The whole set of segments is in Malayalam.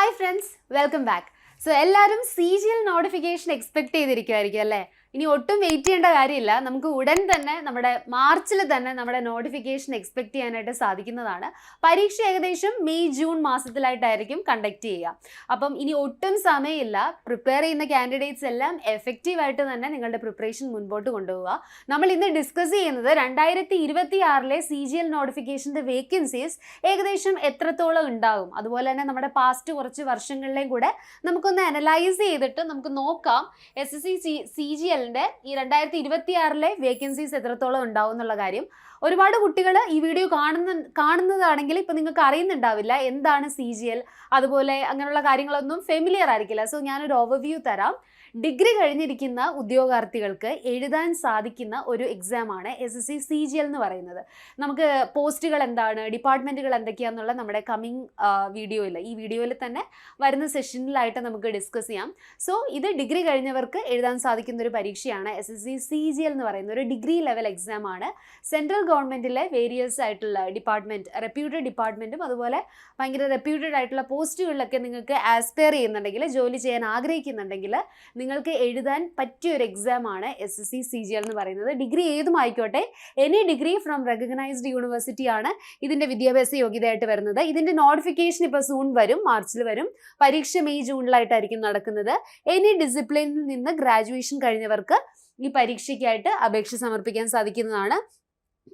Hi friends, welcome back. So, എല്ലാവരും CGL നോട്ടിഫിക്കേഷൻ എക്സ്പെക്ട് ചെയ്തിരിക്കുമായിരിക്കും അല്ലേ? ഇനി ഒട്ടും വെയിറ്റ് ചെയ്യേണ്ട കാര്യമില്ല. നമുക്ക് ഉടൻ തന്നെ നമ്മുടെ മാർച്ചിൽ തന്നെ നമ്മുടെ നോട്ടിഫിക്കേഷൻ എക്സ്പെക്ട് ചെയ്യാനായിട്ട് സാധിക്കുന്നതാണ്. പരീക്ഷ ഏകദേശം മെയ് ജൂൺ മാസത്തിലായിട്ടായിരിക്കും കണ്ടക്ട് ചെയ്യുക. അപ്പം ഇനി ഒട്ടും സമയമില്ല. പ്രിപ്പയർ ചെയ്യുന്ന കാൻഡിഡേറ്റ്സ് എല്ലാം എഫക്റ്റീവായിട്ട് തന്നെ നിങ്ങളുടെ പ്രിപ്പറേഷൻ മുൻപോട്ട് കൊണ്ടുപോവുക. നമ്മൾ ഇന്ന് ഡിസ്കസ് ചെയ്യുന്നത് 2026 CGL നോട്ടിഫിക്കേഷൻ്റെ വേക്കൻസീസ് ഏകദേശം എത്രത്തോളം ഉണ്ടാകും, അതുപോലെ തന്നെ നമ്മുടെ പാസ്റ്റ് കുറച്ച് വർഷങ്ങളിലെയും കൂടെ നമുക്കൊന്ന് അനലൈസ് ചെയ്തിട്ട് നമുക്ക് നോക്കാം SSC CGL ഈ 2026 വേക്കൻസീസ് എത്രത്തോളം ഉണ്ടാവും എന്നുള്ള കാര്യം. ഒരുപാട് കുട്ടികൾ ഈ വീഡിയോ കാണുന്നതാണെങ്കിൽ ഇപ്പം നിങ്ങൾക്ക് അറിയുന്നുണ്ടാവില്ല എന്താണ് CGL, അതുപോലെ അങ്ങനെയുള്ള കാര്യങ്ങളൊന്നും ഫെമിലിയർ ആയിരിക്കില്ല. സോ ഞാനൊരു ഓവർവ്യൂ തരാം. ഡിഗ്രി കഴിഞ്ഞിരിക്കുന്ന ഉദ്യോഗാർത്ഥികൾക്ക് എഴുതാൻ സാധിക്കുന്ന ഒരു എക്സാമാണ് SSC CGL എന്ന് പറയുന്നത്. നമുക്ക് പോസ്റ്റുകൾ എന്താണ്, ഡിപ്പാർട്ട്മെൻറ്റുകൾ എന്തൊക്കെയാണെന്നുള്ള നമ്മുടെ കമ്മിങ് ഈ വീഡിയോയിൽ തന്നെ വരുന്ന സെഷനിലായിട്ട് നമുക്ക് ഡിസ്കസ് ചെയ്യാം. സോ ഇത് ഡിഗ്രി കഴിഞ്ഞവർക്ക് എഴുതാൻ സാധിക്കുന്ന ഒരു പരീക്ഷയാണ് SSC CGL എന്ന് പറയുന്ന ഒരു ഡിഗ്രി ലെവൽ എക്സാമാണ്. സെൻട്രൽ ഗവൺമെൻറ്റിലെ വേരിയസ് ആയിട്ടുള്ള റെപ്യൂട്ടഡ് ഡിപ്പാർട്ട്മെൻറ്റും അതുപോലെ ഭയങ്കര റെപ്യൂട്ടഡ് ആയിട്ടുള്ള പോസ്റ്റുകളിലൊക്കെ നിങ്ങൾക്ക് ആസ്പയർ ചെയ്യുന്നുണ്ടെങ്കിൽ, ജോലി ചെയ്യാൻ ആഗ്രഹിക്കുന്നുണ്ടെങ്കിൽ നിങ്ങൾക്ക് എഴുതാൻ പറ്റിയ ഒരു എക്സാമാണ് SSC CGL എന്ന് പറയുന്നത്. ഡിഗ്രി ഏതും ആയിക്കോട്ടെ, any degree from recognised university ആണ് ഇതിൻ്റെ വിദ്യാഭ്യാസ യോഗ്യതയായിട്ട് വരുന്നത്. ഇതിൻ്റെ നോട്ടിഫിക്കേഷൻ ഇപ്പോൾ സൂൺ വരും, മാർച്ചിൽ വരും. പരീക്ഷ മെയ് ജൂണിലായിട്ടായിരിക്കും നടക്കുന്നത്. എനി ഡിസിപ്ലിനിൽ നിന്ന് ഗ്രാജുവേഷൻ കഴിഞ്ഞവർക്ക് ഈ പരീക്ഷയ്ക്കായിട്ട് അപേക്ഷ സമർപ്പിക്കാൻ സാധിക്കുന്നതാണ്.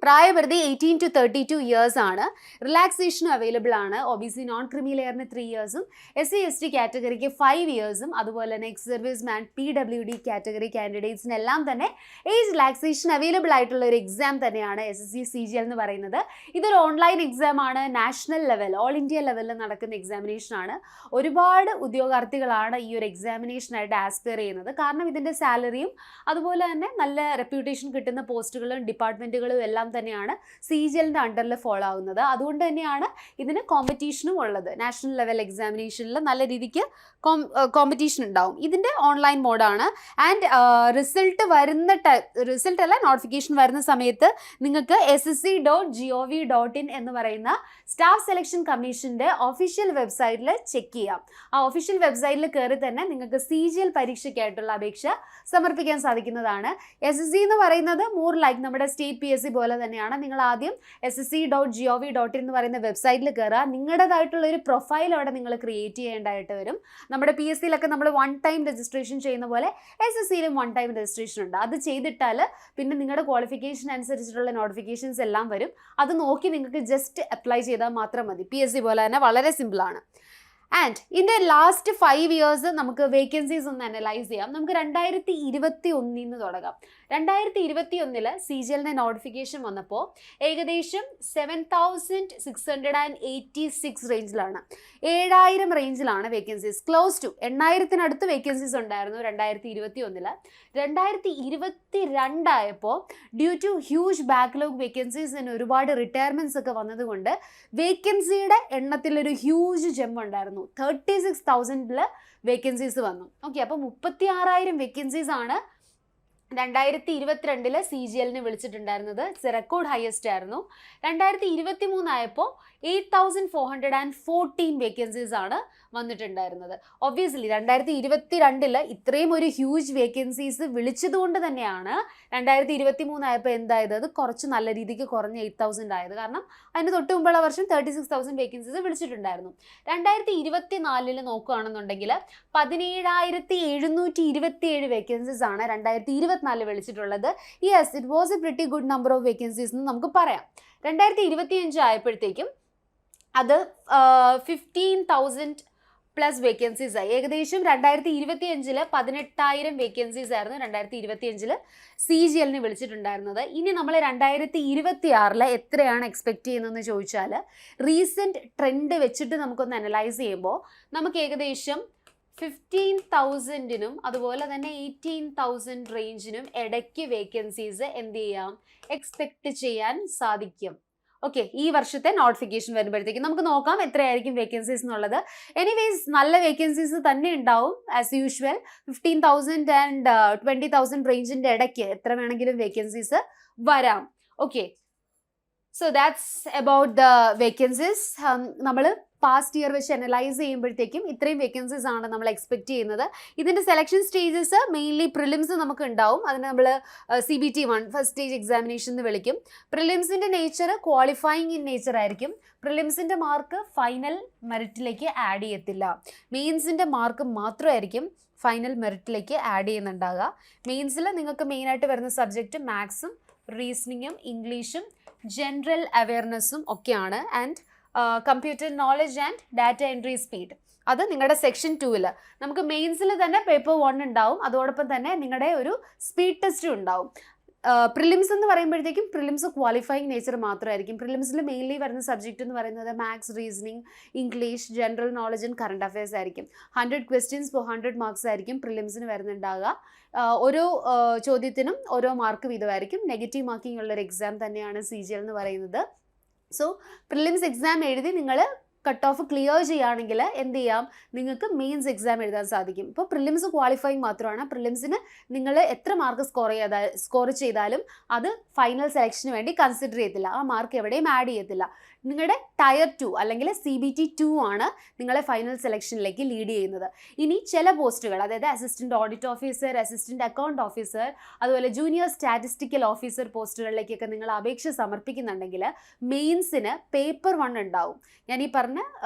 പ്രായപരിധി 18 to 32 ഇയേഴ്സ് ആണ്. റിലാക്സേഷനും അവൈലബിൾ ആണ്. OBC നോൺ ക്രിമി ലെയറിന് 3 ഇയേഴ്സും SC/ST കാറ്റഗറിക്ക് 5 ഇയേഴ്സും അതുപോലെ തന്നെ ex service man PWD category കാൻഡിഡേറ്റ്സിനെല്ലാം തന്നെ ഏജ് റിലാക്സേഷൻ അവൈലബിൾ ആയിട്ടുള്ള ഒരു എക്സാം തന്നെയാണ് SSC CGL എന്ന് പറയുന്നത്. ഇതൊരു ഓൺലൈൻ എക്സാം ആണ്. നാഷണൽ ലെവൽ, ഓൾ ഇന്ത്യ ലെവലിൽ നടക്കുന്ന എക്സാമിനേഷൻ ആണ്. ഒരുപാട് ഉദ്യോഗാർത്ഥികളാണ് ഈ ഒരു എക്സാമിനേഷനായിട്ട് ആസ്പയർ ചെയ്യുന്നത്. കാരണം ഇതിൻ്റെ സാലറിയും അതുപോലെ തന്നെ നല്ല റെപ്യൂട്ടേഷൻ കിട്ടുന്ന പോസ്റ്റുകളും ഡിപ്പാർട്ട്മെൻറ്റുകളും എല്ലാം തന്നെയാണ് CGLന്റെ അണ്ടറിൽ ഫോളോ ആവുന്നത്. അതുകൊണ്ട് തന്നെയാണ് ഇതിന് കോമ്പറ്റീഷനും ഉള്ളത്. നാഷണൽ ലെവൽ എക്സാമിനേഷനിൽ നല്ല രീതിക്ക് കോമ്പറ്റീഷൻ ഉണ്ടാവും. ഇതിൻ്റെ ഓൺലൈൻ മോഡാണ്. ആൻഡ് നോട്ടിഫിക്കേഷൻ വരുന്ന സമയത്ത് നിങ്ങൾക്ക് ssc.gov.in എന്ന് പറയുന്ന സ്റ്റാഫ് സെലക്ഷൻ കമ്മീഷൻ്റെ ഒഫീഷ്യൽ വെബ്സൈറ്റിൽ ചെക്ക് ചെയ്യാം. ആ ഒഫീഷ്യൽ വെബ്സൈറ്റിൽ കയറി തന്നെ നിങ്ങൾക്ക് CGL പരീക്ഷയ്ക്കായിട്ടുള്ള അപേക്ഷ സമർപ്പിക്കാൻ സാധിക്കുന്നതാണ്. SSC എന്ന് പറയുന്നത് മോർ ലൈക്ക് നമ്മുടെ സ്റ്റേറ്റ് PSC പോലെ തന്നെയാണ്. നിങ്ങൾ ആദ്യം ssc.gov.in എന്ന് പറയുന്ന വെബ്സൈറ്റിൽ കയറുക. നിങ്ങളുടേതായിട്ടുള്ള ഒരു പ്രൊഫൈൽ അവിടെ നിങ്ങൾ ക്രിയേറ്റ് ചെയ്യേണ്ടതായിട്ട് വരും. നമ്മുടെ PSCയിലൊക്കെ നമ്മൾ 1 ടൈം രജിസ്ട്രേഷൻ ചെയ്യുന്ന പോലെ SSCയിലും 1 ടൈം രജിസ്ട്രേഷൻ ഉണ്ട്. അത് ചെയ്തിട്ടാൽ പിന്നെ നിങ്ങളുടെ ക്വാളിഫിക്കേഷൻ അനുസരിച്ചിട്ടുള്ള നോട്ടിഫിക്കേഷൻസ് എല്ലാം വരും. അത് നോക്കി നിങ്ങൾക്ക് ജസ്റ്റ് അപ്ലൈ ചെയ്താൽ മാത്രം മതി. PSC പോലെ തന്നെ വളരെ സിമ്പിളാണ്. ആൻഡ് ഇതിൻ്റെ ലാസ്റ്റ് 5 ഇയേഴ്സ് നമുക്ക് വേക്കൻസീസ് ഒന്ന് അനലൈസ് ചെയ്യാം. നമുക്ക് 2021 തുടങ്ങാം. 2021 CGLന്റെ നോട്ടിഫിക്കേഷൻ വന്നപ്പോൾ ഏകദേശം 7686 റേഞ്ചിലാണ്, 7000 റേഞ്ചിലാണ് വേക്കൻസീസ്. ക്ലോസ് ടു 8000-നടുത്ത് വേക്കൻസീസ് ഉണ്ടായിരുന്നു 2021. 2022 ആയപ്പോൾ ഡ്യൂ ടു ഹ്യൂജ് ബാക്ക്ലോഗ് വേക്കൻസീസിന് ഒരുപാട് റിട്ടയർമെൻറ്റ്സ് ഒക്കെ വന്നതുകൊണ്ട് വേക്കൻസിയുടെ എണ്ണത്തിലൊരു ഹ്യൂജ് ജമ്പ് ഉണ്ടായിരുന്നു. 36,000 വേക്കൻസീസ് വന്നു. ഓക്കെ, അപ്പോൾ 36,000 വേക്കൻസീസ് ആണ് 2022 CGLന് വിളിച്ചിട്ടുണ്ടായിരുന്നത്. ഇറ്റ്സ് എ റെക്കോർഡ് ഹയസ്റ്റ് ആയിരുന്നു. 2023 ആയപ്പോൾ 8,414 വേക്കൻസീസ് ആണ് വന്നിട്ടുണ്ടായിരുന്നത്. ഒബ്വിയസ്ലി 2022 ഇത്രയും ഒരു ഹ്യൂജ് വേക്കൻസീസ് വിളിച്ചതുകൊണ്ട് തന്നെയാണ് 2023 ആയപ്പോൾ എന്തായത്, അത് കുറച്ച് നല്ല രീതിക്ക് കുറഞ്ഞ 8,000 ആയത്. കാരണം അതിന് തൊട്ട് മുമ്പുള്ള വർഷം 36,000 വേക്കൻസീസ് വിളിച്ചിട്ടുണ്ടായിരുന്നു. 2024 നോക്കുകയാണെന്നുണ്ടെങ്കിൽ 17,727 വേക്കൻസീസ് ആണ് 2024 വിളിച്ചിട്ടുള്ളത്. Yes, it was a pretty good number of vacancies എന്ന് നമുക്ക് പറയാം. 2025 ആയപ്പോഴത്തേക്കും അത് 15,000 പ്ലസ് വേക്കൻസീസ് ആയി. ഏകദേശം 2025 18,000 വേക്കൻസീസ് ആയിരുന്നു 2025 CGLന് വിളിച്ചിട്ടുണ്ടായിരുന്നത്. ഇനി നമ്മൾ 2026 എത്രയാണ് എക്സ്പെക്റ്റ് ചെയ്യുന്നതെന്ന് ചോദിച്ചാൽ, റീസെൻറ്റ് ട്രെൻഡ് വെച്ചിട്ട് നമുക്കൊന്ന് അനലൈസ് ചെയ്യുമ്പോൾ നമുക്ക് ഏകദേശം 15,000-നും അതുപോലെ തന്നെ 18,000 റേഞ്ചിനും ഇടയ്ക്ക് വേക്കൻസീസ് എന്ത് ചെയ്യാം, എക്സ്പെക്റ്റ് ചെയ്യാൻ സാധിക്കും. ഓക്കെ, ഈ വർഷത്തെ നോട്ടിഫിക്കേഷൻ വരുമ്പോഴത്തേക്കും നമുക്ക് നോക്കാം എത്രയായിരിക്കും വേക്കൻസീസ് എന്നുള്ളത്. എനിവേസ് നല്ല വേക്കൻസീസ് തന്നെ ഉണ്ടാവും ആസ് യൂഷ്വൽ. 15,000 ആൻഡ് 20,000 റേഞ്ചിൻ്റെ ഇടയ്ക്ക് എത്ര വേണമെങ്കിലും വേക്കൻസീസ് വരാം. Okay, so that's about the vacancies. നമ്മൾ പാസ്റ്റ് ഇയർ വെച്ച് അനലൈസ് ചെയ്യുമ്പോഴത്തേക്കും ഇത്രയും വേക്കൻസീസ് ആണ് നമ്മൾ എക്സ്പെക്ട് ചെയ്യുന്നത്. ഇതിൻ്റെ സെലക്ഷൻ സ്റ്റേജസ് മെയിൻലി പ്രിലിംസ് നമുക്ക് ഉണ്ടാവും. അതിന് നമ്മൾ CBT1 ഫസ്റ്റ് സ്റ്റേജ് എക്സാമിനേഷൻ എന്ന് വിളിക്കും. പ്രിലിംസിൻ്റെ നേച്ചർ ക്വാളിഫയിങ് ഇൻ നേച്ചർ ആയിരിക്കും. പ്രിലിംസിൻ്റെ മാർക്ക് ഫൈനൽ മെറിറ്റിലേക്ക് ആഡ് ചെയ്യത്തില്ല. മെയിൻസിൻ്റെ മാർക്ക് മാത്രമായിരിക്കും ഫൈനൽ മെറിറ്റിലേക്ക് ആഡ് ചെയ്യുന്നുണ്ടാകുക. മെയിൻസിൽ നിങ്ങൾക്ക് മെയിനായിട്ട് വരുന്ന സബ്ജക്റ്റ് മാത്സും റീസണിങ്ങും ഇംഗ്ലീഷും ജനറൽ അവെയർനെസ്സും ഒക്കെയാണ്. And computer knowledge and data entry speed, അത് നിങ്ങളുടെ സെക്ഷൻ 2-ൽ നമുക്ക് മെയിൻസിൽ തന്നെ പേപ്പർ 1 ഉണ്ടാവും. അതോടൊപ്പം തന്നെ നിങ്ങളുടെ ഒരു സ്പീഡ് ടെസ്റ്റും ഉണ്ടാവും. പ്രിലിംസ് എന്ന് പറയുമ്പോഴത്തേക്കും പ്രിലിംസ് ക്വാളിഫയിങ് നേച്ചർ മാത്രമായിരിക്കും. പ്രിലിംസിൽ മെയിൻലി വരുന്ന സബ്ജക്റ്റ് എന്ന് പറയുന്നത് maths, reasoning, English, general knowledge and current affairs ആയിരിക്കും. 100 ക്വസ്റ്റ്യൻസ് ഫോർ 100 മാർക്സ് ആയിരിക്കും പ്രിലിംസിന് വരുന്നുണ്ടാകുക. ഓരോ ചോദ്യത്തിനും ഓരോ മാർക്ക് വീതമായിരിക്കും. നെഗറ്റീവ് മാർക്കിംഗ് ഉള്ളൊരു എക്സാം തന്നെയാണ് CGL എന്ന് പറയുന്നത്. സോ പ്രിലിംസ് എക്സാം എഴുതി നിങ്ങൾ കട്ട് ഓഫ് ക്ലിയർ ചെയ്യുകയാണെങ്കിൽ എന്ത് ചെയ്യാം, നിങ്ങൾക്ക് മെയിൻസ് എക്സാം എഴുതാൻ സാധിക്കും. ഇപ്പോൾ പ്രിലിംസ് ക്വാളിഫയിങ് മാത്രമാണ്. പ്രിലിംസിന് നിങ്ങൾ എത്ര മാർക്ക് സ്കോർ ചെയ്താലും അത് ഫൈനൽ സെലക്ഷന് വേണ്ടി കൺസിഡർ ചെയ്യത്തില്ല. ആ മാർക്ക് എവിടെയും ആഡ് ചെയ്യത്തില്ല. നിങ്ങളുടെ ടയർ 2 അല്ലെങ്കിൽ CBT2 ആണ് നിങ്ങളെ ഫൈനൽ സെലക്ഷനിലേക്ക് ലീഡ് ചെയ്യുന്നത്. ഇനി ചില പോസ്റ്റുകൾ, അതായത് assistant audit officer, assistant account officer, അതുപോലെ ജൂനിയർ സ്റ്റാറ്റിസ്റ്റിക്കൽ ഓഫീസർ പോസ്റ്റുകളിലേക്കൊക്കെ നിങ്ങൾ അപേക്ഷ സമർപ്പിക്കുന്നുണ്ടെങ്കിൽ മെയിൻസിന് പേപ്പർ 1 ഉണ്ടാവും. ഞാൻ ഈ പറഞ്ഞ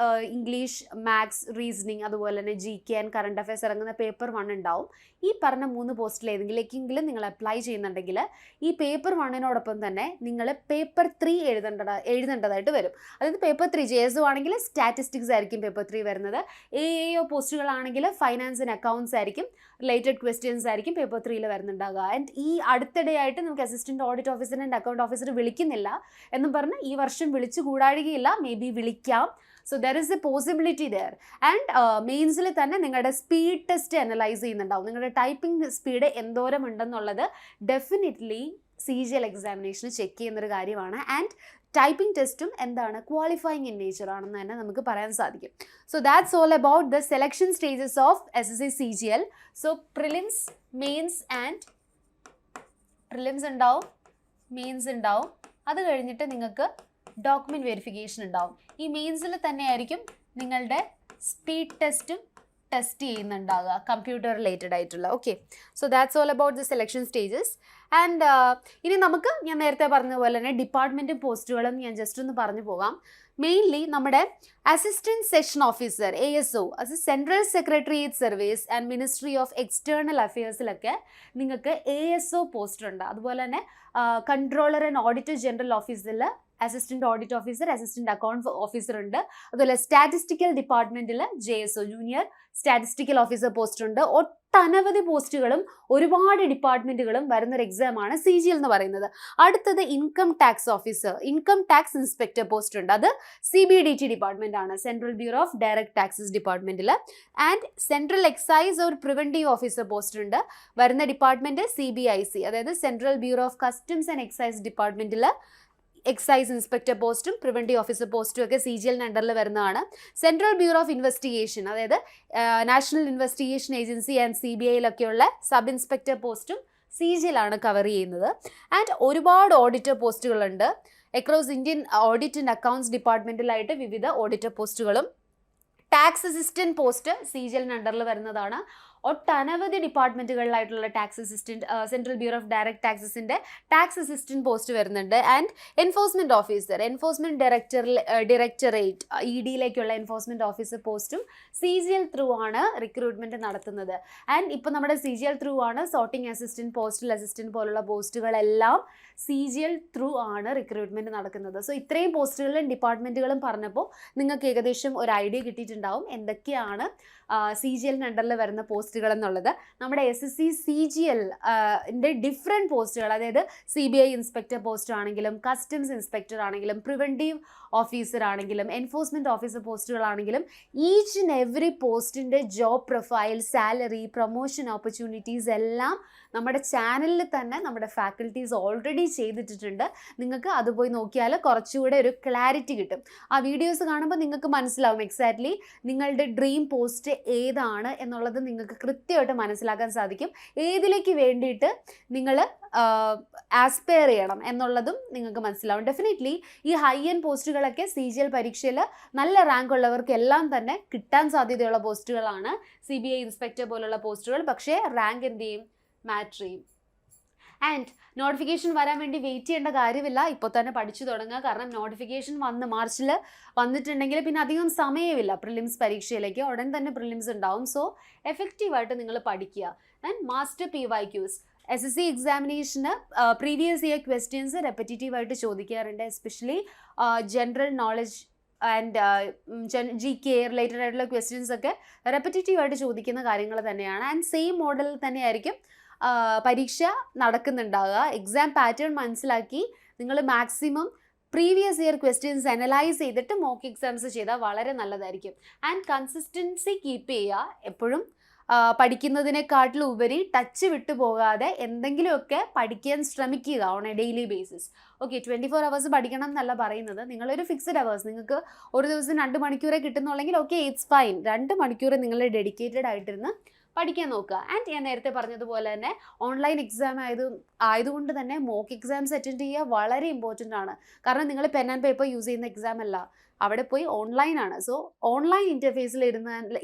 ഇംഗ്ലീഷ്, മാത്സ്, റീസണിങ്, അതുപോലെ തന്നെ GK ആൻഡ് കറണ്ട് അഫയേഴ്സ് ഇറങ്ങുന്ന പേപ്പർ 1 ഉണ്ടാവും. ഈ പറഞ്ഞ 3 പോസ്റ്റിൽ ഏതെങ്കിലേക്കെങ്കിലും നിങ്ങൾ അപ്ലൈ ചെയ്യുന്നുണ്ടെങ്കിൽ ഈ പേപ്പർ 1-നോടൊപ്പം തന്നെ നിങ്ങൾ പേപ്പർ 3 എഴുതേണ്ടതായിട്ട് വരും. അതായത് പേപ്പർ 3 JSO ആണെങ്കിൽ സ്റ്റാറ്റിസ്റ്റിക്സ് ആയിരിക്കും പേപ്പർ 3 വരുന്നത്. AAO പോസ്റ്റുകളാണെങ്കിൽ ഫൈനാൻസ് ആൻഡ് അക്കൗണ്ട്സ് ആയിരിക്കും. റിലേറ്റഡ് ക്വസ്റ്റ്യൻസ് ആയിരിക്കും പേപ്പർ 3-ൽ വരുന്നുണ്ടാകുക. ആൻഡ് ഈ അടുത്തിടെയായിട്ട് നമുക്ക് assistant audit officer and account officer വിളിക്കുന്നില്ല എന്നും പറഞ്ഞ് ഈ വർഷം വിളിച്ചു കൂടാഴികയില്ല, മേ ബി വിളിക്കാം. So there is a possibility there. And മെയിൻസിൽ തന്നെ നിങ്ങളുടെ സ്പീഡ് ടെസ്റ്റ് അനലൈസ് ചെയ്യുന്നുണ്ടാവും. നിങ്ങളുടെ ടൈപ്പിംഗ് സ്പീഡ് എന്തോരം ഉണ്ടെന്നുള്ളത് ഡെഫിനറ്റ്ലി CGL എക്സാമിനേഷന് ചെക്ക് ചെയ്യുന്നൊരു കാര്യമാണ്. ആൻഡ് ടൈപ്പിംഗ് ടെസ്റ്റും എന്താണ്, ക്വാളിഫയിങ് ഇൻ നേച്ചർ ആണെന്ന് തന്നെ നമുക്ക് പറയാൻ സാധിക്കും. So that's all about the selection stages of SSC CGL. So prelims, mains and prelims ഉണ്ടാവും, മെയിൻസ് ഉണ്ടാവും. അത് കഴിഞ്ഞിട്ട് നിങ്ങൾക്ക് ഡോക്യുമെൻറ്റ് വെരിഫിക്കേഷൻ ഉണ്ടാവും. ഈ മെയിൻസിൽ തന്നെയായിരിക്കും നിങ്ങളുടെ സ്പീഡ് ടെസ്റ്റും ടെസ്റ്റ് ചെയ്യുന്നുണ്ടാകുക, കമ്പ്യൂട്ടർ റിലേറ്റഡ് ആയിട്ടുള്ള. Okay, so that's all about the selection stages. And ഇനി നമുക്ക് ഞാൻ നേരത്തെ പറഞ്ഞ പോലെ തന്നെ ഡിപ്പാർട്ട്മെൻറ്റ് പോസ്റ്റുകളും ഞാൻ ജസ്റ്റ് ഒന്ന് പറഞ്ഞു പോകാം. മെയിൻലി നമ്മുടെ അസിസ്റ്റൻറ്റ് സെഷൻ ഓഫീസർ ASO, അത് central secretariat service and ministry of external അഫയേഴ്സിലൊക്കെ നിങ്ങൾക്ക് ASO പോസ്റ്റ് ഉണ്ട്. അതുപോലെ തന്നെ കൺട്രോളർ ആൻഡ് ഓഡിറ്റർ ജനറൽ ഓഫീസിൽ assistant audit officer, assistant account officer ഉണ്ട്. അതുപോലെ സ്റ്റാറ്റിസ്റ്റിക്കൽ ഡിപ്പാർട്ട്മെൻറ്റിൽ JSO junior statistical officer post ഉണ്ട്. ഒട്ടനവധി പോസ്റ്റുകളും ഒരുപാട് ഡിപ്പാർട്ട്മെൻറ്റുകളും വരുന്നൊരു എക്സാമാണ് CGL എന്ന് പറയുന്നത്. അടുത്തത് income tax officer, income tax inspector post ഉണ്ട്. അത് CBDT ഡിപ്പാർട്ട്മെൻ്റ് ആണ്, central bureau of direct taxes ഡിപ്പാർട്ട്മെൻറ്റിൽ. ആൻഡ് സെൻട്രൽ എക്സൈസ് ഒരു പ്രിവൻറ്റീവ് ഓഫീസർ പോസ്റ്റ് ഉണ്ട്. വരുന്ന ഡിപ്പാർട്ട്മെൻറ്റ് CBIC, അതായത് central bureau of customs and excise ഡിപ്പാർട്ട്മെൻറ്റിൽ എക്സൈസ് ഇൻസ്പെക്ടർ പോസ്റ്റും പ്രിവൻറ്റീവ് ഓഫീസർ പോസ്റ്റും ഒക്കെ CGL അണ്ടറിൽ വരുന്നതാണ്. സെൻട്രൽ ബ്യൂറോ ഓഫ് ഇൻവെസ്റ്റിഗേഷൻ, അതായത് നാഷണൽ ഇൻവെസ്റ്റിഗേഷൻ ഏജൻസി ആൻഡ് CBIയിലൊക്കെയുള്ള സബ് ഇൻസ്പെക്ടർ പോസ്റ്റും CGL ആണ് കവർ ചെയ്യുന്നത്. ആൻഡ് ഒരുപാട് ഓഡിറ്റർ പോസ്റ്റുകളുണ്ട്. Across Indian audit and accounts ഡിപ്പാർട്ട്മെൻറ്റിലായിട്ട് വിവിധ ഓഡിറ്റർ പോസ്റ്റുകളും. ടാക്സ് അസിസ്റ്റൻറ്റ് പോസ്റ്റ് CGL അണ്ടറിൽ വരുന്നതാണ്. ഒട്ടനവധി ഡിപ്പാർട്ട്മെൻറ്റുകളിലായിട്ടുള്ള tax assistant, central bureau of direct ടാക്സസിൻ്റെ ടാക്സ് അസിസ്റ്റൻറ്റ് പോസ്റ്റ് വരുന്നുണ്ട്. And enforcement officer, enforcement directorate EDയിലേക്കുള്ള എൻഫോഴ്സ്മെൻറ്റ് ഓഫീസർ പോസ്റ്റും CGL ത്രൂ ആണ് റിക്രൂട്ട്മെൻറ്റ് നടത്തുന്നത്. ആൻഡ് ഇപ്പോൾ നമ്മുടെ CGL ത്രൂ ആണ് സോർട്ടിംഗ് അസിസ്റ്റൻറ്റ്, പോസ്റ്റൽ അസിസ്റ്റൻറ്റ് പോലുള്ള പോസ്റ്റുകളെല്ലാം CGL ത്രൂ ആണ് റിക്രൂട്ട്മെൻറ്റ് നടക്കുന്നത്. സോ ഇത്രയും പോസ്റ്റുകളും ഡിപ്പാർട്ട്മെൻറ്റുകളും പറഞ്ഞപ്പോൾ നിങ്ങൾക്ക് ഏകദേശം ഒരു ഐഡിയ കിട്ടിയിട്ടുണ്ടാവും എന്തൊക്കെയാണ് CGL അണ്ടറിൽ വരുന്ന പോസ്റ്റുകൾ എന്നുള്ളത്. നമ്മുടെ SSC CGL ഡിഫറെൻറ്റ് പോസ്റ്റുകൾ, അതായത് CBI ഇൻസ്പെക്ടർ പോസ്റ്റ് ആണെങ്കിലും, കസ്റ്റംസ് ഇൻസ്പെക്ടർ ആണെങ്കിലും, പ്രിവൻറ്റീവ് ഓഫീസർ ആണെങ്കിലും, എൻഫോഴ്സ്മെൻറ്റ് ഓഫീസർ പോസ്റ്റുകളാണെങ്കിലും, ഈച്ച് ആൻഡ് എവറി പോസ്റ്റിൻ്റെ job profile, salary, promotion opportunities എല്ലാം നമ്മുടെ ചാനലിൽ തന്നെ നമ്മുടെ ഫാക്കൽറ്റീസ് ഓൾറെഡി ചെയ്തിട്ടിട്ടുണ്ട്. നിങ്ങൾക്ക് അത് പോയി നോക്കിയാൽ കുറച്ചുകൂടെ ഒരു ക്ലാരിറ്റി കിട്ടും. ആ വീഡിയോസ് കാണുമ്പോൾ നിങ്ങൾക്ക് മനസ്സിലാവും എക്സാക്ട്ലി നിങ്ങളുടെ ഡ്രീം പോസ്റ്റ് ഏതാണ് എന്നുള്ളത് നിങ്ങൾക്ക് കൃത്യമായിട്ട് മനസ്സിലാക്കാൻ സാധിക്കും. ഏതിലേക്ക് വേണ്ടിയിട്ട് നിങ്ങൾ ആസ്പയർ ചെയ്യണം എന്നുള്ളതും നിങ്ങൾക്ക് മനസ്സിലാവും. ഡെഫിനറ്റ്ലി ഈ ഹൈ എൻഡ് പോസ്റ്റുകൾ പോസ്റ്റുകളൊക്കെ CGL പരീക്ഷയിൽ നല്ല റാങ്ക് ഉള്ളവർക്ക് എല്ലാം തന്നെ കിട്ടാൻ സാധ്യതയുള്ള പോസ്റ്റുകളാണ്. CBI ഇൻസ്പെക്ടർ പോലുള്ള പോസ്റ്റുകൾ. പക്ഷേ റാങ്ക് എന്ത് ചെയ്യും? മാറ്റർ ചെയ്യും. ആൻഡ് നോട്ടിഫിക്കേഷൻ വരാൻ വേണ്ടി വെയിറ്റ് ചെയ്യേണ്ട കാര്യമില്ല, ഇപ്പോൾ തന്നെ പഠിച്ചു തുടങ്ങുക. കാരണം നോട്ടിഫിക്കേഷൻ മാർച്ചിൽ വന്നിട്ടുണ്ടെങ്കിൽ പിന്നെ അധികം സമയമില്ല പ്രിലിംസ് പരീക്ഷയിലേക്ക്. ഉടൻ തന്നെ പ്രിലിംസ് ഉണ്ടാവും. സോ എഫക്റ്റീവായിട്ട് നിങ്ങൾ പഠിക്കുക. ആൻഡ് മാസ്റ്റർ PYQs SSC എക്സാമിനേഷന് പ്രീവിയസ് ഇയർ ക്വസ്റ്റ്യൻസ് റെപ്പറ്റേറ്റീവായിട്ട് ചോദിക്കാറുണ്ട്. Especially general knowledge and GK related ആയിട്ടുള്ള ക്വസ്റ്റ്യൻസ് ഒക്കെ റെപ്പറ്റേറ്റീവായിട്ട് ചോദിക്കുന്ന കാര്യങ്ങൾ തന്നെയാണ്. ആൻഡ് സെയിം മോഡലിൽ തന്നെയായിരിക്കും പരീക്ഷ നടക്കുന്നുണ്ടാവുക. എക്സാം പാറ്റേൺ മനസ്സിലാക്കി നിങ്ങൾ maximum previous year questions analyse ചെയ്തിട്ട് മോക്ക് എക്സാംസ് ചെയ്താൽ വളരെ നല്ലതായിരിക്കും. ആൻഡ് കൺസിസ്റ്റൻസി കീപ്പ് ചെയ്യുക. എപ്പോഴും പഠിക്കുന്നതിനെക്കാട്ടിലും ഉപരി ടച്ച് വിട്ടു പോകാതെ എന്തെങ്കിലുമൊക്കെ പഠിക്കാൻ ശ്രമിക്കുക on A daily basis. Okay, 24 hours പഠിക്കണം എന്നല്ല പറയുന്നത്. നിങ്ങളൊരു ഫിക്സഡ് അവേഴ്സ്, നിങ്ങൾക്ക് ഒരു ദിവസം 2 മണിക്കൂറേ കിട്ടുന്നുള്ളെങ്കിൽ ഓക്കെ, ഇറ്റ്സ് ഫൈൻ. 2 മണിക്കൂർ നിങ്ങൾ ഡെഡിക്കേറ്റഡ് ആയിട്ടിരുന്ന് പഠിക്കാൻ നോക്കുക. ആൻഡ് ഞാൻ നേരത്തെ പറഞ്ഞതുപോലെ തന്നെ ഓൺലൈൻ എക്സാം ആയതുകൊണ്ട് തന്നെ മോക്ക് എക്സാംസ് അറ്റൻഡ് ചെയ്യുക വളരെ ഇമ്പോർട്ടൻ്റ് ആണ്. കാരണം നിങ്ങൾ പെൻ ആൻഡ് പേപ്പർ യൂസ് ചെയ്യുന്ന എക്സാം അല്ല, അവിടെ പോയി ഓൺലൈനാണ്. സോ ഓൺലൈൻ ഇൻ്റർഫേസിൽ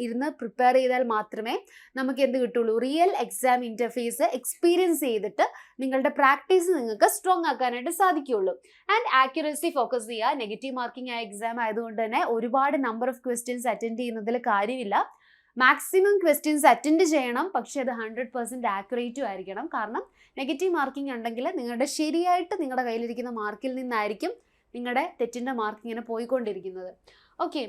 ഇരുന്ന് പ്രിപ്പയർ ചെയ്താൽ മാത്രമേ നമുക്ക് എന്ത് കിട്ടുള്ളൂ? റിയൽ എക്സാം ഇൻ്റർഫേസ് എക്സ്പീരിയൻസ് ചെയ്തിട്ട് നിങ്ങളുടെ പ്രാക്ടീസ് നിങ്ങൾക്ക് സ്ട്രോങ് ആക്കാനായിട്ട് സാധിക്കുകയുള്ളൂ. ആൻഡ് ആക്യുറസി ഫോക്കസ് ചെയ്യുക. നെഗറ്റീവ് മാർക്കിംഗ് ആയ എക്സാം ആയതുകൊണ്ട് തന്നെ ഒരുപാട് നമ്പർ ഓഫ് ക്വസ്റ്റ്യൻസ് അറ്റൻഡ് ചെയ്യുന്നതിൽ കാര്യമില്ല. മാക്സിമം ക്വസ്റ്റ്യൻസ് അറ്റൻഡ് ചെയ്യണം, പക്ഷേ അത് 100% ആക്യുറേറ്റും ആയിരിക്കണം. കാരണം നെഗറ്റീവ് മാർക്കിംഗ് ഉണ്ടെങ്കിൽ നിങ്ങളുടെ കയ്യിലിരിക്കുന്ന മാർക്കിൽ നിന്നായിരിക്കും നിങ്ങളുടെ തെറ്റിൻ്റെ മാർക്ക് ഇങ്ങനെ പോയിക്കൊണ്ടിരിക്കുന്നത്. Okay,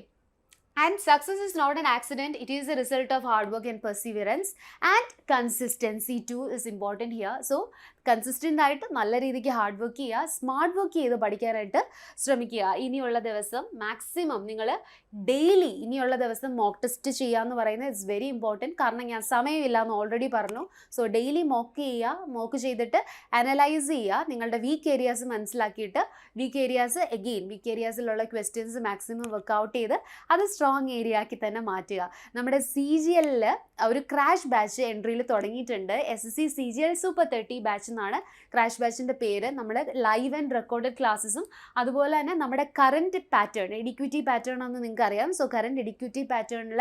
and success is not an accident, it is a result of hard work and perseverance. And consistency too is important here. So consistent ആയിട്ട് നല്ല രീതിക്ക് ഹാർഡ് വർക്ക് ചെയ്യുക, സ്മാർട്ട് വർക്ക് ചെയ്ത് പഠിക്കാനായിട്ട് ശ്രമിക്കുക. ഇനിയുള്ള ദിവസം മാക്സിമം നിങ്ങൾ ഡെയിലി ഇനിയുള്ള ദിവസം മോക്ക് ടെസ്റ്റ് ചെയ്യുക എന്ന് പറയുന്നത് ഇറ്റ്സ് വെരി ഇമ്പോർട്ടൻറ്റ്. കാരണം ഞാൻ സമയമില്ല എന്ന് ഓൾറെഡി പറഞ്ഞു. സോ ഡെയിലി മോക്ക് ചെയ്തിട്ട് അനലൈസ് ചെയ്യുക. നിങ്ങളുടെ വീക്ക് ഏരിയാസ് മനസ്സിലാക്കിയിട്ട് വീക്ക് ഏരിയാസിലുള്ള ക്വസ്റ്റ്യൻസ് മാക്സിമം വർക്കൗട്ട് ചെയ്ത് അത് സ്ട്രോങ് ഏരിയ ആക്കി തന്നെ മാറ്റുക. നമ്മുടെ CGL ഒരു ക്രാഷ് ബാച്ച് എൻട്രിയിൽ തുടങ്ങിയിട്ടുണ്ട്. SSC CGL Super 30 ബാച്ച് എന്നാണ് ക്രാഷ് ബാച്ചിൻ്റെ പേര്. നമ്മുടെ ലൈവ് ആൻഡ് റെക്കോർഡഡ് ക്ലാസ്സസും അതുപോലെ തന്നെ നമ്മുടെ കറൻറ്റ് പാറ്റേൺ എഡിക്വിറ്റി പാറ്റേൺ ആണെന്ന് നിങ്ങൾക്ക് അറിയാം. സോ കറൻറ്റ് എഡിക്വിറ്റി പാറ്റേണിൽ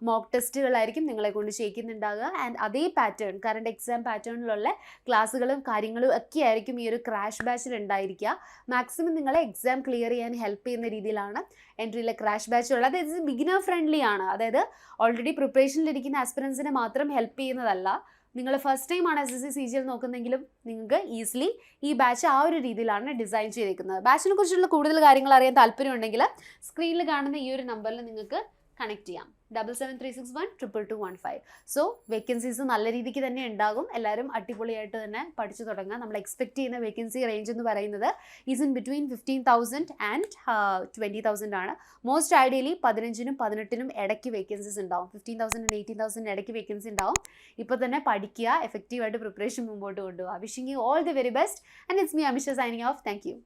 മോക്ക് ടെസ്റ്റുകളായിരിക്കും നിങ്ങളെ കൊണ്ട് ചെയ്യിക്കുന്നുണ്ടാകുക. ആൻഡ് അതേ പാറ്റേൺ കറൻറ്റ് എക്സാം പാറ്റേണിലുള്ള ക്ലാസ്സുകളും കാര്യങ്ങളും ഒക്കെ ആയിരിക്കും ഈ ഒരു ക്രാഷ് ബാച്ചിൽ ഉണ്ടായിരിക്കുക. മാക്സിമം നിങ്ങളെ എക്സാം ക്ലിയർ ചെയ്യാൻ ഹെൽപ്പ് ചെയ്യുന്ന രീതിയിലാണ് എൻട്രിയിലെ ക്രാഷ് ബാച്ച് ഉള്ളത്. ഇത് ബിഗിനർ ഫ്രണ്ട്ലി ആണ്. അതായത് ഓൾറെഡി പ്രിപ്പറേഷനിലിരിക്കുന്ന ആസ്പിറൻസിനെ മാത്രം ഹെൽപ്പ് ചെയ്യുന്നതല്ല. നിങ്ങൾ ഫസ്റ്റ് ടൈമാണ് SSC CGL നോക്കുന്നെങ്കിലും നിങ്ങൾക്ക് ഈസിലി ഈ ബാച്ച് ആ ഒരു രീതിയിലാണ് ഡിസൈൻ ചെയ്തിരിക്കുന്നത്. ബാച്ചിനെ കുറിച്ചുള്ള കൂടുതൽ കാര്യങ്ങൾ അറിയാൻ താല്പര്യമുണ്ടെങ്കിൽ സ്ക്രീനിൽ കാണുന്ന ഈ ഒരു നമ്പറിൽ നിങ്ങൾക്ക് കണക്ട് ചെയ്യാം. 7736122215. സോ വേക്കൻസീസ് നല്ല രീതിക്ക് തന്നെ ഉണ്ടാകും. എല്ലാവരും അടിപൊളിയായിട്ട് തന്നെ പഠിച്ചു തുടങ്ങുക. നമ്മൾ എക്സ്പെക്ട് ചെയ്യുന്ന വേക്കൻസി റേഞ്ച് എന്ന് പറയുന്നത് ഈസ് ഇൻ ബിറ്റ്വീൻ 15,000 ആൻഡ് 20,000 ആണ്. മോസ്റ്റ് ഐഡിയലി 15-നും 18-നും ഇടയ്ക്ക് വേക്കൻസീസ് ഉണ്ടാവും. 15,000 ആൻഡ് 18,000 ഇടയ്ക്ക് വേക്കൻസി ഉണ്ടാവും. ഇപ്പോൾ തന്നെ പഠിക്കുക, എഫക്റ്റീവായിട്ട് പ്രിപ്പറേഷൻ മുമ്പോട്ട് കൊണ്ടുപോകുക. Wishing you all the very best. And it's me Amisha signing off. Thank you.